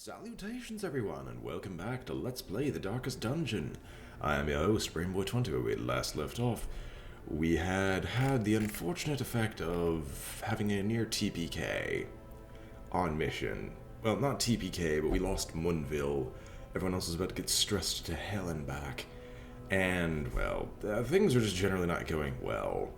Salutations everyone, and welcome back to Let's Play The Darkest Dungeon. I am your host, BrainBoy, where we last left off. We had the unfortunate effect of having a near TPK on mission. Well, not TPK, but we lost Munville. Everyone else was about to get stressed to hell and back. And, well, things are just generally not going well.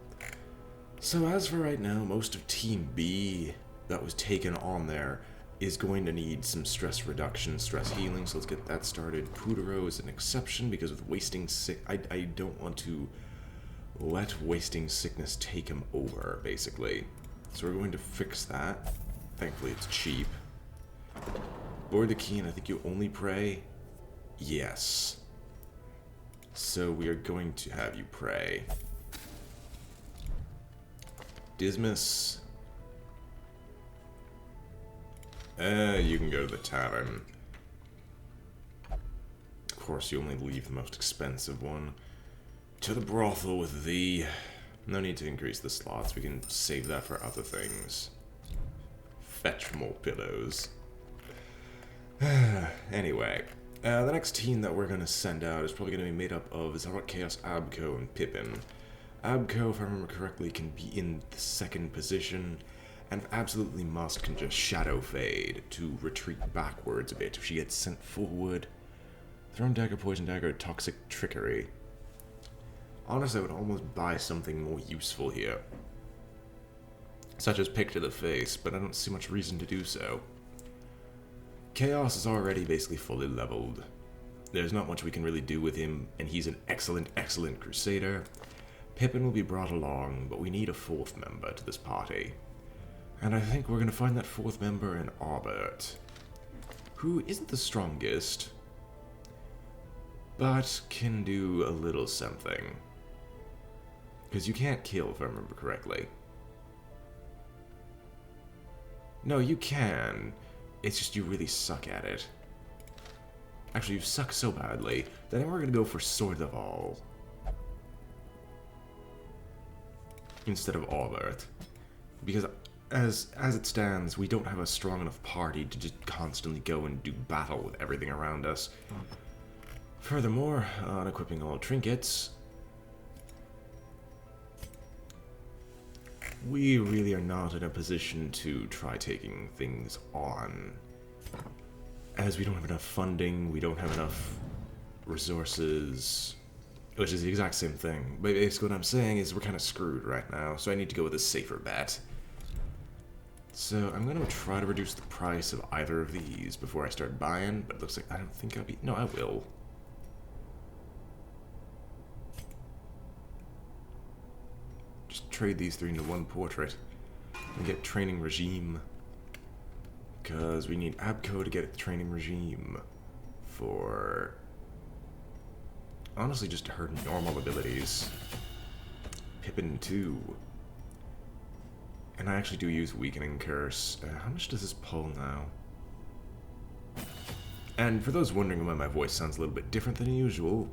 So as for right now, most of Team B that was taken on there is going to need some stress reduction, stress healing, so let's get that started. Pudero is an exception because with wasting sick, I don't want to let wasting sickness take him over, basically. So we're going to fix that. Thankfully it's cheap. Board the key, and I think you only pray? Yes. So we are going to have you pray. Dismas. You can go to the tavern. Of course, you only leave the most expensive one. To the brothel with thee. No need to increase the slots, we can save that for other things. Fetch more pillows. Anyway, the next team that we're going to send out is probably going to be made up of Zarok Chaos, Abco, and Pippin. Abco, if I remember correctly, can be in the second position, and if absolutely must, can just shadow fade to retreat backwards a bit if she gets sent forward. Thrown dagger, poison dagger, toxic trickery. Honestly, I would almost buy something more useful here, such as pick to the face, but I don't see much reason to do so. Chaos is already basically fully leveled. There's not much we can really do with him, and he's an excellent crusader. Pippin will be brought along, but we need a fourth member to this party. And I think we're going to find that fourth member in Albert, who isn't the strongest, but can do a little something. Because you can't kill, if I remember correctly. No, you can. It's just you really suck at it. Actually, you suck so badly that we're going to go for Sword of All instead of Albert. Because as it stands, we don't have a strong enough party to just constantly go and do battle with everything around us. Furthermore, on equipping all trinkets, we really are not in a position to try taking things on. As we don't have enough funding, we don't have enough resources, which is the exact same thing. But basically what I'm saying is we're kind of screwed right now, so I need to go with a safer bet. So I'm going to try to reduce the price of either of these before I start buying, but it looks like I don't think I'll be... No, I will. Just trade these three into one portrait and get training regime. Because we need Abco to get the training regime for... honestly, just her normal abilities. Pippin too. And I actually do use Weakening Curse. How much does this pull now? And for those wondering why my voice sounds a little bit different than usual,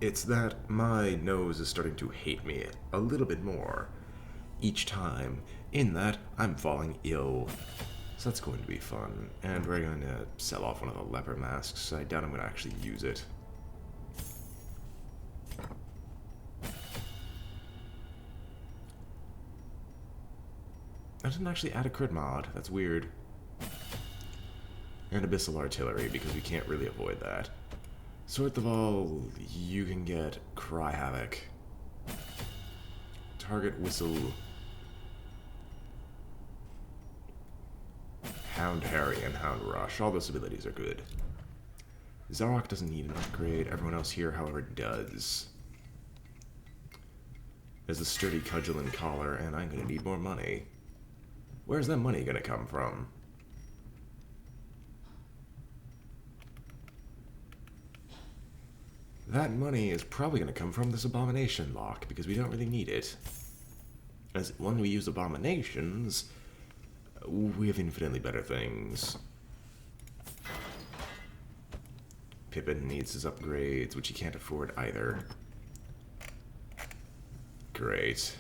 it's that my nose is starting to hate me a little bit more each time, in that I'm falling ill. So that's going to be fun. And we're going to sell off one of the leper masks. I doubt I'm going to actually use it. I didn't actually add a crit mod. That's weird. And Abyssal Artillery, because we can't really avoid that. Sword of All, you can get Cry Havoc. Target Whistle. Hound Harry and Hound Rush. All those abilities are good. Zarok doesn't need an upgrade. Everyone else here, however, does. There's a sturdy cudgel and collar, and I'm going to need more money. Where's that money gonna come from? That money is probably gonna come from this abomination lock, because we don't really need it. As when we use abominations, we have infinitely better things. Pippin needs his upgrades, which he can't afford either. Great.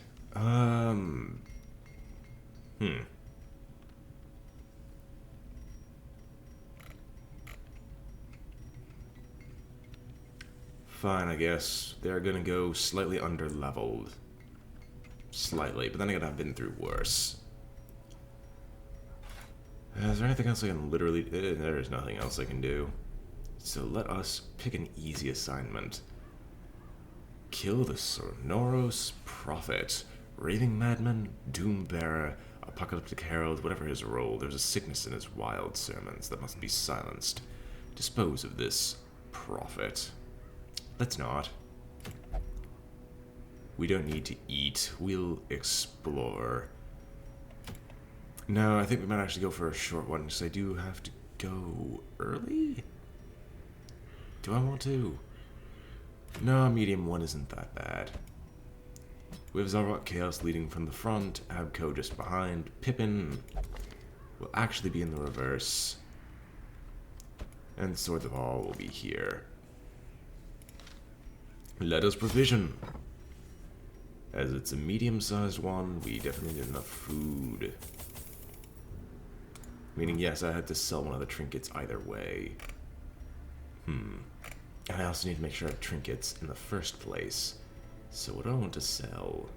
Fine, I guess. They're gonna go slightly under-leveled. Slightly, but then again, I've been through worse. Is there anything else I can literally... There's nothing else I can do. So let us pick an easy assignment. Kill the Sonoros Prophet. Raving Madman, Doom Bearer, Apocalyptic Herald, whatever his role. There's a sickness in his wild sermons that must be silenced. Dispose of this prophet. Let's not. We don't need to eat. We'll explore. No, I think we might actually go for a short one, because I do have to go early? Do I want to? No, medium one isn't that bad. We have Zarok Chaos leading from the front, Abco just behind, Pippin will actually be in the reverse, and Swords of All will be here. Let us provision. As it's a medium-sized one, we definitely need enough food. Meaning, yes, I had to sell one of the trinkets either way. And I also need to make sure I have trinkets in the first place. So what do I want to sell?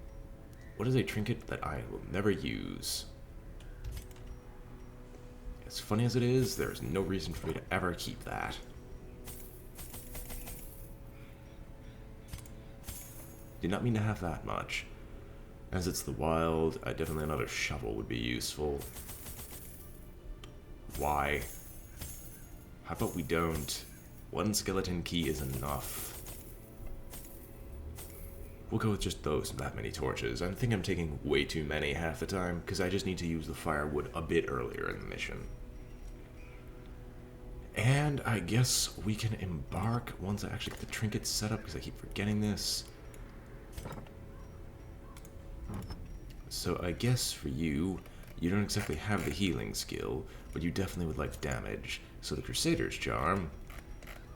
What is a trinket that I will never use? As funny as it is, there is no reason for me to ever keep that. Did not mean to have that much. As it's the wild, definitely another shovel would be useful. Why? How about we don't? One skeleton key is enough. We'll go with just that many torches. I think I'm taking way too many half the time, because I just need to use the firewood a bit earlier in the mission. And I guess we can embark once I actually get the trinkets set up, because I keep forgetting this. So I guess for you, you don't exactly have the healing skill, but you definitely would like damage. So the Crusader's Charm,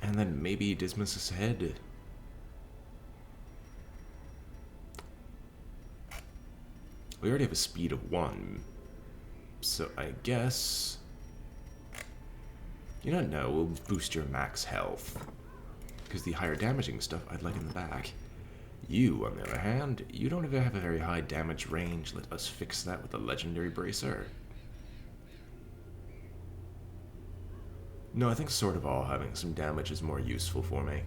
and then maybe Dismas' Head. We already have a speed of 1, so I guess... You don't know, we'll boost your max health. Because the higher damaging stuff I'd like in the back. You, on the other hand, you don't even have a very high damage range. Let us fix that with the Legendary Bracer. No, I think sort of all having some damage is more useful for me.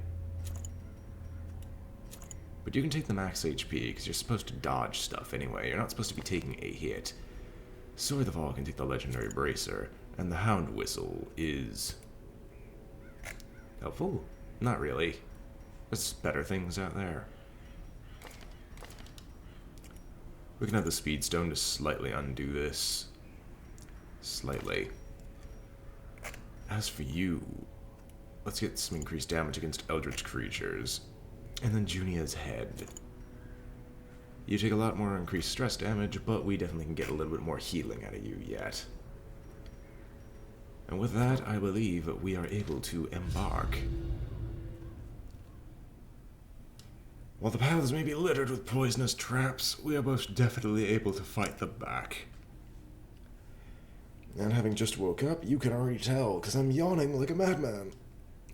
But you can take the max HP, because you're supposed to dodge stuff anyway. You're not supposed to be taking a hit. Sword of All can take the Legendary Bracer, and the Hound Whistle is... helpful? Not really. There's better things out there. We can have the Speed Stone to slightly undo this. Slightly. As for you, let's get some increased damage against Eldritch creatures. And then Junia's Head. You take a lot more increased stress damage, but we definitely can get a little bit more healing out of you yet. And with that, I believe we are able to embark. While the paths may be littered with poisonous traps, we are most definitely able to fight them back. And having just woke up, you can already tell, because I'm yawning like a madman.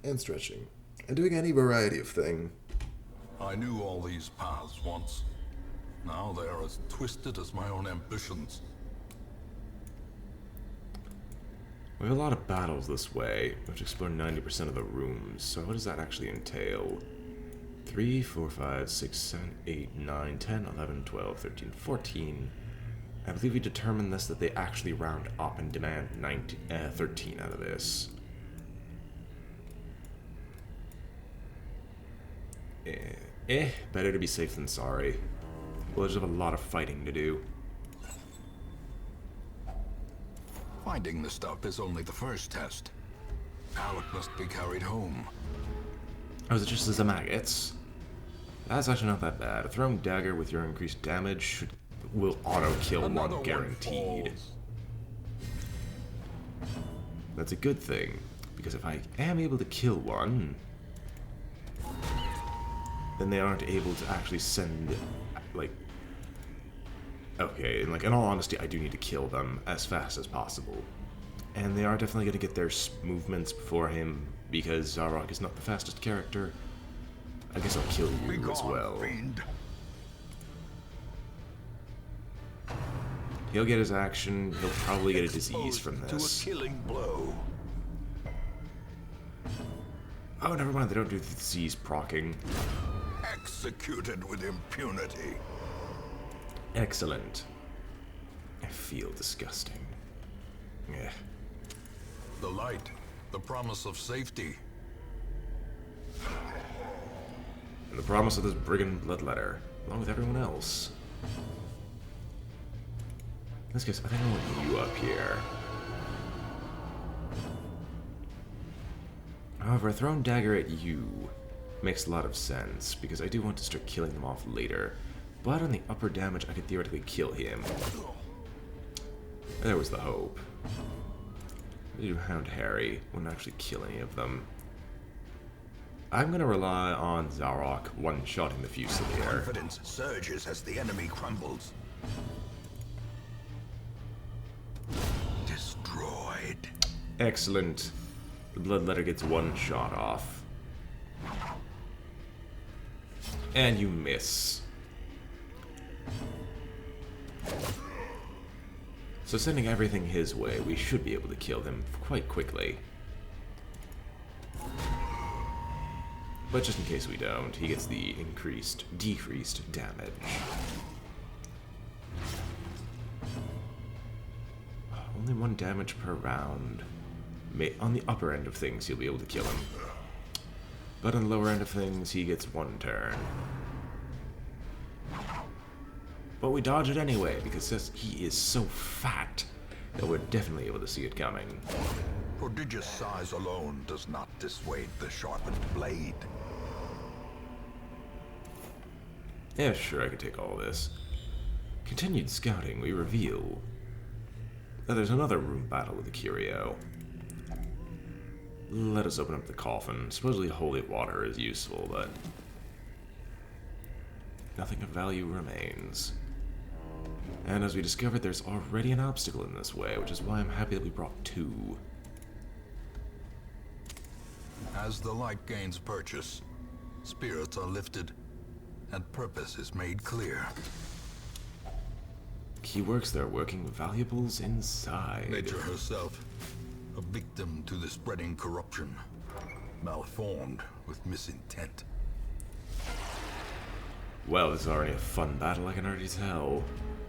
And stretching. And doing any variety of thing. I knew all these paths once. Now they are as twisted as my own ambitions. We have a lot of battles this way. We have to explore 90% of the rooms. So what does that actually entail? 3, 4, 5, 6, 7, 8, 9, 10, 11, 12, 13, 14. I believe we determined this that they actually round up and demand 13 out of this. Better to be safe than sorry. We'll just have a lot of fighting to do. Finding the stuff is only the first test. Now it must be carried home. Oh, is it just the maggots? That's actually not that bad. A thrown dagger with your increased damage will auto-kill one guaranteed. That's a good thing, because if I am able to kill one, then they aren't able to actually send, like... Okay, in all honesty, I do need to kill them as fast as possible. And they are definitely going to get their movements before him, because Zarok is not the fastest character. I guess I'll kill you Be as gone, well. fiend. He'll get his action. He'll probably get a disease Exposed from to this. a killing blow. Oh, never mind. They don't do the disease procking. Executed with impunity. Excellent. I feel disgusting. Yeah. The light, the promise of safety. And the promise of this brigand bloodletter, along with everyone else. In this case, I think I want you up here. However, a thrown dagger at you makes a lot of sense, because I do want to start killing them off later. But on the upper damage, I could theoretically kill him. There was the hope. I do Hound Harry, wouldn't actually kill any of them. I'm gonna rely on Zarok one-shotting the Fusilier. Confidence surges as the enemy crumbles. Destroyed. Excellent. The Bloodletter gets one shot off. And you miss. So sending everything his way, we should be able to kill him quite quickly. But just in case we don't, he gets the decreased damage. Only 1 damage per round. On the upper end of things, you'll be able to kill him. But on the lower end of things, he gets 1 turn. But we dodge it anyway, because he is so fat that we're definitely able to see it coming. Prodigious size alone does not dissuade the sharpened blade. Yeah, sure, I could take all this. Continued scouting, we reveal that there's another room battle with the Curio. Let us open up the coffin. Supposedly holy water is useful, but nothing of value remains. And as we discovered, there's already an obstacle in this way, which is why I'm happy that we brought 2. As the light gains purchase, spirits are lifted, and purpose is made clear. He works there, working valuables inside. Nature herself, a victim to the spreading corruption, malformed with misintent. Well, this is already a fun battle, I can already tell.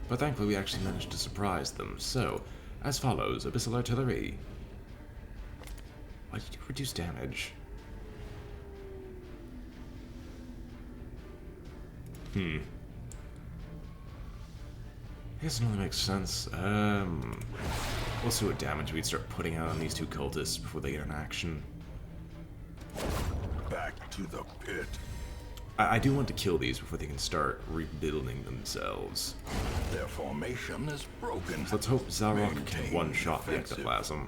But thankfully we actually managed to surprise them. So, as follows, Abyssal Artillery. Why did you reduce damage? I guess it only makes sense. We'll see what damage we'd start putting out on these 2 cultists before they get an action. Back to the pit. I do want to kill these before they can start rebuilding themselves. Their formation is broken. So let's hope Zarok can Maintain one-shot the defensive. ectoplasm.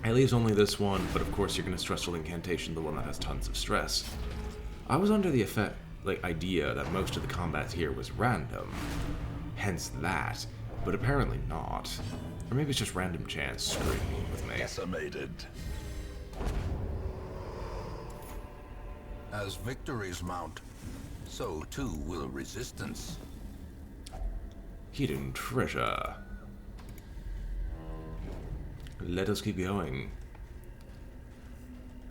It leaves only this one, but of course you're going to stressful incantation the one that has tons of stress. I was under the idea that most of the combat here was random, hence that, but apparently not. Or maybe it's just random chance screwing with me. Decimated. As victories mount, so too will resistance. Hidden treasure. Let us keep going.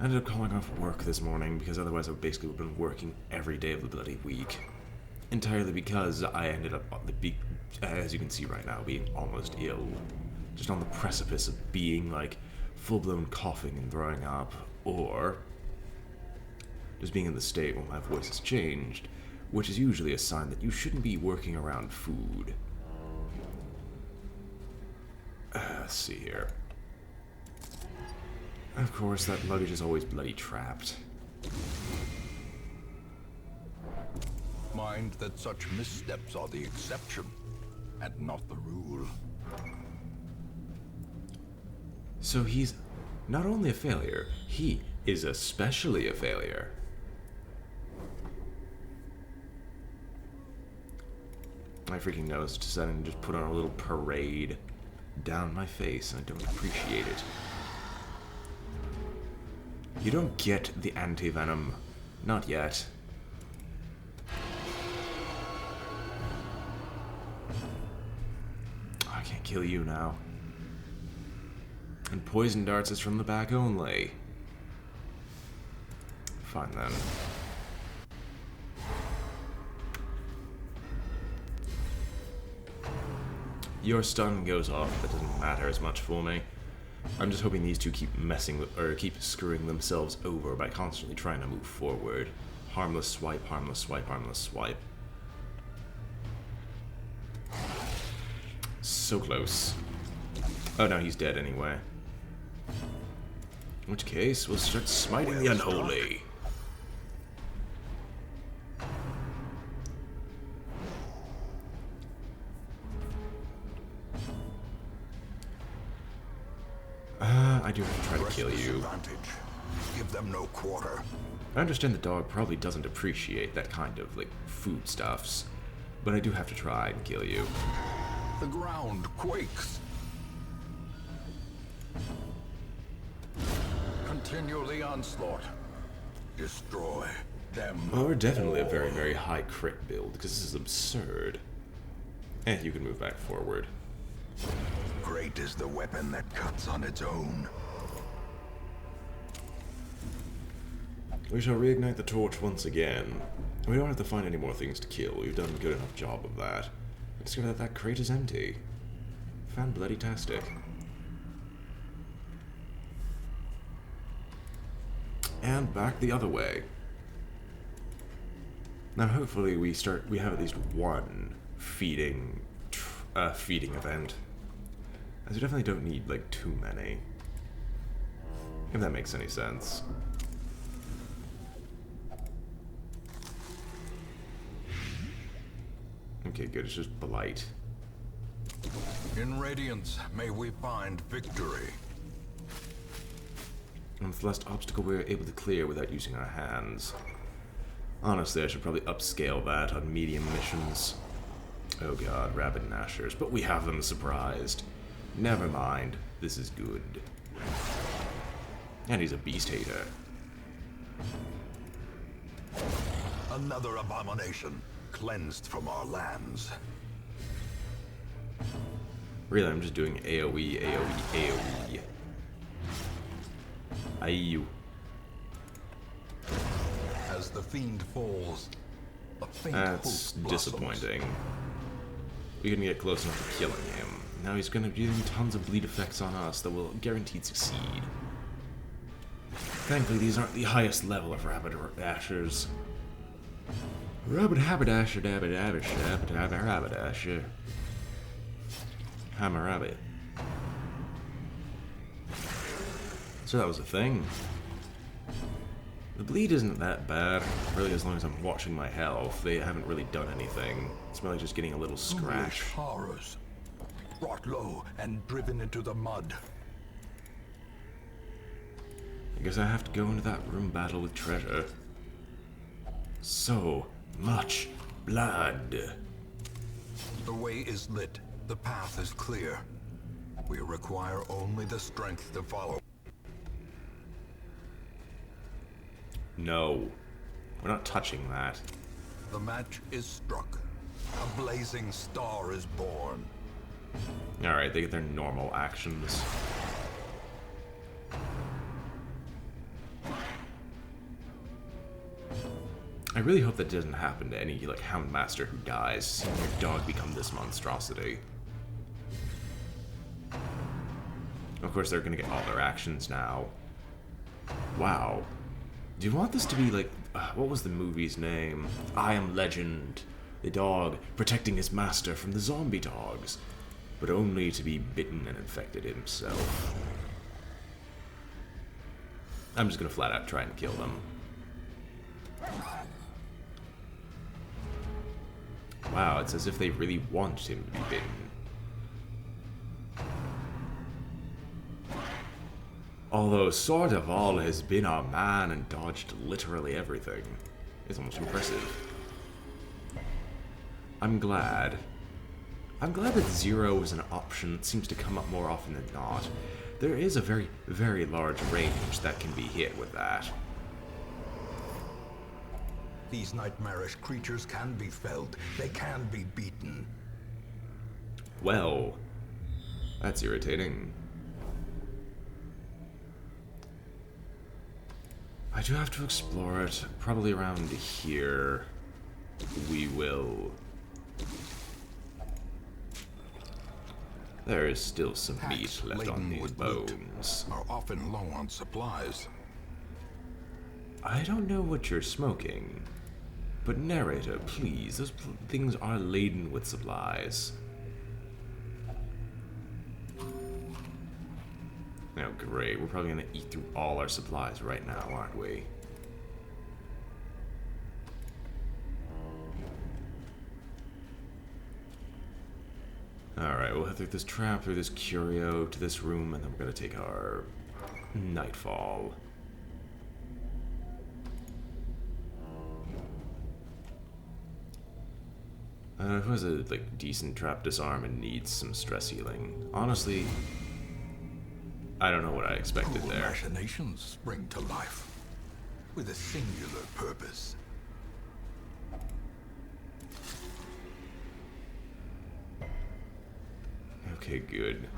I ended up calling off work this morning because otherwise I basically would have been working every day of the bloody week. Entirely because I ended up, as you can see right now, being almost ill. Just on the precipice of being like full-blown coughing and throwing up, or just being in the state where my voice has changed, which is usually a sign that you shouldn't be working around food. Let's see here. Of course, that luggage is always bloody trapped. Mind that such missteps are the exception, and not the rule. So he's not only a failure, he is especially a failure. My freaking nose decided to just put on a little parade down my face, and I don't appreciate it. You don't get the anti-venom. Not yet. I can't kill you now. And poison darts is from the back only. Fine then. Your stun goes off, that doesn't matter as much for me. I'm just hoping these two keep messing with, or keep screwing themselves over by constantly trying to move forward. Harmless swipe, harmless swipe, harmless swipe. So close. Oh no, he's dead anyway. In which case, we'll start smiting the unholy. I do have to try to kill you. Give them no quarter. I understand the dog probably doesn't appreciate that kind of, like, foodstuffs, but I do have to try and kill you. The ground quakes. Continue the onslaught. Destroy them. Well, we're definitely a very, very high crit build, because this is absurd. And you can move back forward. Great is the weapon that cuts on its own. We shall reignite the torch once again. We don't have to find any more things to kill. We've done a good enough job of that. I discovered that that crate is empty. Fan-bloody-tastic. And back the other way. Now hopefully we have at least one feeding event. As we definitely don't need, like, too many. If that makes any sense. Okay, good, it's just blight. In Radiance, may we find victory. And with the last obstacle we were able to clear without using our hands. Honestly, I should probably upscale that on medium missions. Oh god, rabid gnashers, but we have them surprised. Never mind, this is good. And he's a beast hater. Another abomination, cleansed from our lands. Really, I'm just doing AoE, AoE, AoE. Ayu. As the fiend falls, a faint That's hope disappointing. We couldn't get close enough to killing him. Now he's going to be doing tons of bleed effects on us that will guaranteed succeed. Thankfully, these aren't the highest level of rabid dashers. Rabid haberdasher, dabbid dabid rabidasher. I'm a rabbit. So that was a thing. The bleed isn't that bad, really, as long as I'm watching my health. They haven't really done anything. It's really just getting a little scratch. Horrors, brought low and driven into the mud. I guess I have to go into that room battle with treasure. So much blood. The way is lit. The path is clear. We require only the strength to follow. No. We're not touching that. The match is struck. A blazing star is born. Alright, they get their normal actions. I really hope that doesn't happen to any, like, Hound Master who dies, seeing their dog become this monstrosity. Of course, they're gonna get all their actions now. Wow. Do you want this to be like, what was the movie's name? I Am Legend. The dog protecting his master from the zombie dogs, but only to be bitten and infected himself. I'm just gonna flat out try and kill them. Wow, it's as if they really want him to be bitten. Although Sword of All has been our man and dodged literally everything. It's almost impressive. I'm glad. I'm glad that 0 is an option that seems to come up more often than not. There is a very, very large range that can be hit with that. These nightmarish creatures can be felled. They can be beaten. Well, that's irritating. I do have to explore it. Probably around here. We will. There is still some meat left on these bones. Are often low on supplies. I don't know what you're smoking, but narrator, please, those things are laden with supplies. Oh, great. We're probably gonna eat through all our supplies right now, aren't we? Alright, we'll head through this trap, through this curio, to this room, and then we're gonna take our nightfall. Who has a decent trap disarm and needs some stress healing? Honestly, I don't know what I expected there. Machinations spring to life with a singular purpose. Okay, good.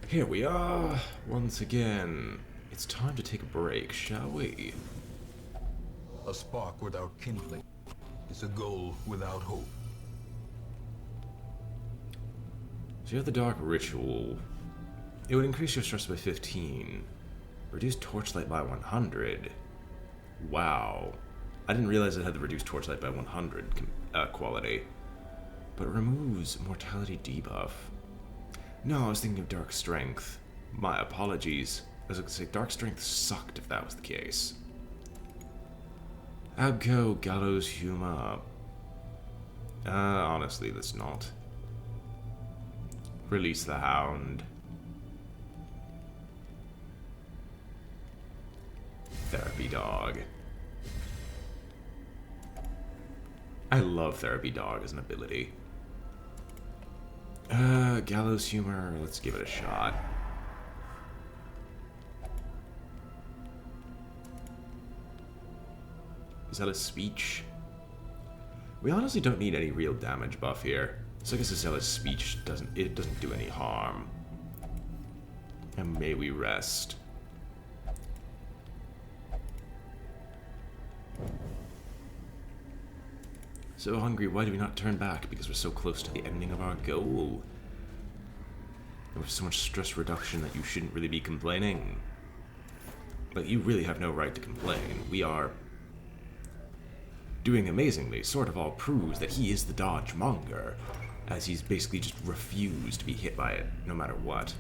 Here we are, once again. It's time to take a break, shall we? A spark without kindling is a goal without hope. So you have the Dark Ritual. It would increase your stress by 15. Reduce torchlight by 100. Wow. I didn't realize it had the reduced torchlight by 100 quality. But it removes mortality debuff. No, I was thinking of Dark Strength. My apologies. I was going to say Dark Strength sucked if that was the case. Abco, Gallows Humor. Honestly, that's not. Release the Hound. Therapy Dog. I love Therapy Dog as an ability. Gallows Humor, let's give it a shot. Is that a speech? We honestly don't need any real damage buff here. So I guess Zealous speech doesn't do any harm. And may we rest. So hungry, why do we not turn back? Because we're so close to the ending of our goal. And with so much stress reduction that you shouldn't really be complaining. But you really have no right to complain. We are doing amazingly. Sort of all proves that he is the dodge monger, as he's basically just refused to be hit by it, no matter what.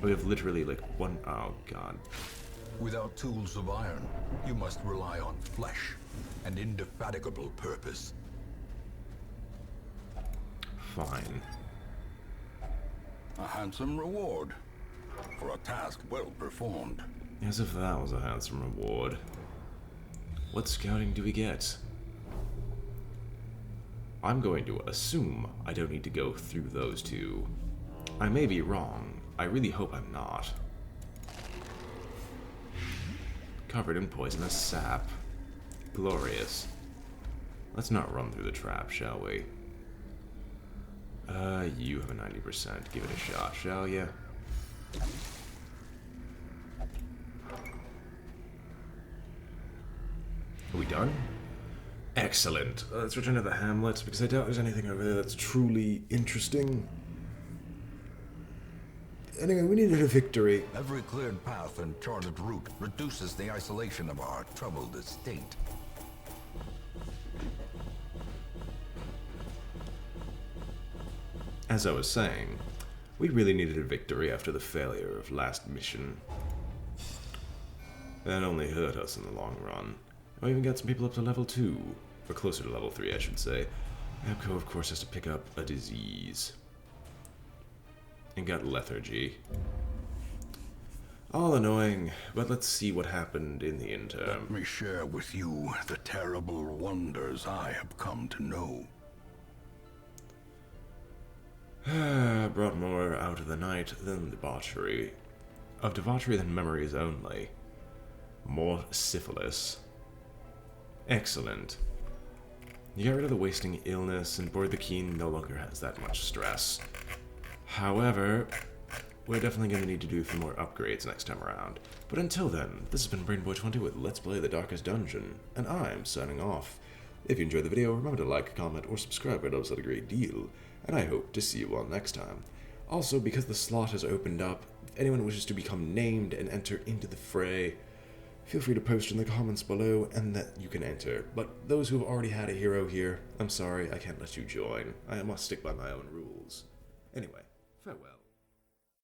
We have literally one... Oh, God. Without tools of iron, you must rely on flesh and indefatigable purpose. Fine. A handsome reward for a task well performed. As if that was a handsome reward. What scouting do we get? I'm going to assume I don't need to go through those two. I may be wrong. I really hope I'm not. Covered in poisonous sap. Glorious. Let's not run through the trap, shall we? You have a 90%. Give it a shot, shall ya? Are we done? Excellent. Let's return to the hamlet, because I doubt there's anything over there that's truly interesting. Anyway, we needed a victory. Every cleared path and charted route reduces the isolation of our troubled estate. As I was saying, we really needed a victory after the failure of last mission. That only hurt us in the long run. I even got some people up to level 2. Or closer to level 3, I should say. Abco, of course, has to pick up a disease. And got lethargy. All annoying, but let's see what happened in the interim. Let me share with you the terrible wonders I have come to know. Brought more out of the night than debauchery. Of debauchery than memories only. More syphilis. Excellent. You got rid of the wasting illness, and Board the Keen no longer has that much stress. However, we're definitely going to need to do a few more upgrades next time around. But until then, this has been BrainBoy20 with Let's Play the Darkest Dungeon, and I'm signing off. If you enjoyed the video, remember to like, comment, or subscribe, it helps out a great deal, and I hope to see you all next time. Also, because the slot has opened up, if anyone wishes to become named and enter into the fray, feel free to post in the comments below, and that you can enter. But those who have already had a hero here, I'm sorry, I can't let you join. I must stick by my own rules. Anyway, farewell.